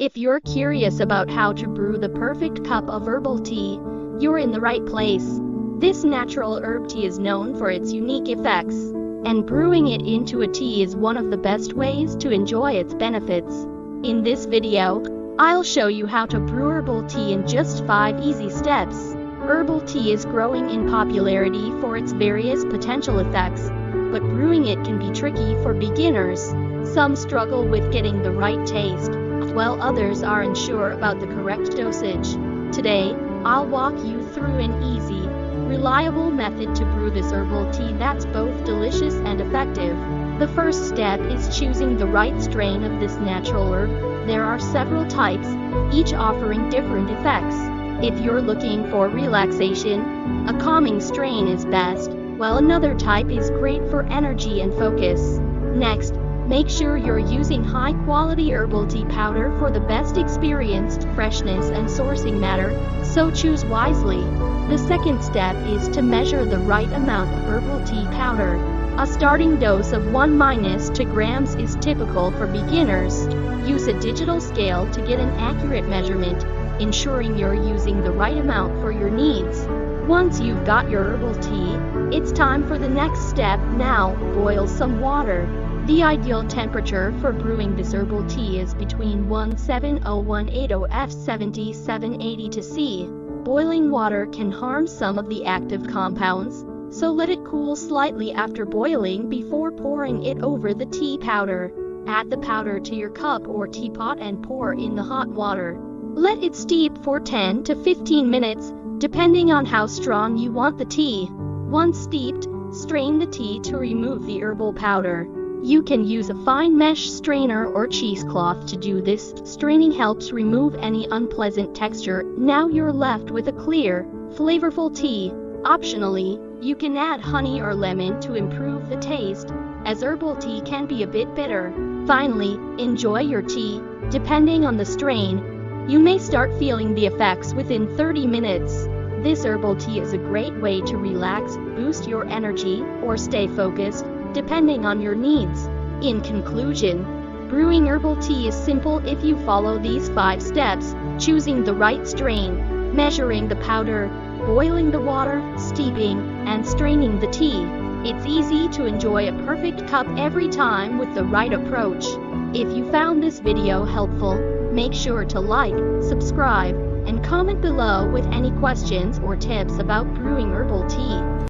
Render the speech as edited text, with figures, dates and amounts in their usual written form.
If you're curious about how to brew the perfect cup of herbal tea, you're in the right place. This natural herb tea is known for its unique effects, and brewing it into a tea is one of the best ways to enjoy its benefits. In this video, I'll show you how to brew herbal tea in just 5 easy steps. Herbal tea is growing in popularity for its various potential effects, but brewing it can be tricky for beginners. Some struggle with getting the right taste, while others are unsure about the correct dosage. Today, I'll walk you through an easy, reliable method to brew this herbal tea that's both delicious and effective. The first step is choosing the right strain of this natural herb. There are several types, each offering different effects. If you're looking for relaxation, a calming strain is best, while another type is great for energy and focus. Next, make sure you're using high-quality herbal tea powder for the best experienced freshness and sourcing matter, so choose wisely. The second step is to measure the right amount of herbal tea powder. A starting dose of 1-2 grams is typical for beginners. Use a digital scale to get an accurate measurement, ensuring you're using the right amount for your needs. Once you've got your herbal tea, it's time for the next step. Now, boil some water. The ideal temperature for brewing this herbal tea is between 170–180 F 77–80 C. Boiling water can harm some of the active compounds, so let it cool slightly after boiling before pouring it over the tea powder. Add the powder to your cup or teapot and pour in the hot water. Let it steep for 10 to 15 minutes, depending on how strong you want the tea. Once steeped, strain the tea to remove the herbal powder. You can use a fine mesh strainer or cheesecloth to do this. Straining helps remove any unpleasant texture. Now you're left with a clear, flavorful tea. Optionally, you can add honey or lemon to improve the taste, as herbal tea can be a bit bitter. Finally, enjoy your tea. Depending on the strain, you may start feeling the effects within 30 minutes. This herbal tea is a great way to relax, boost your energy, or stay focused, depending on your needs. In conclusion, brewing herbal tea is simple if you follow these 5 steps: choosing the right strain, measuring the powder, boiling the water, steeping, and straining the tea. It's easy to enjoy a perfect cup every time with the right approach. If you found this video helpful, make sure to like, subscribe, and comment below with any questions or tips about brewing herbal tea.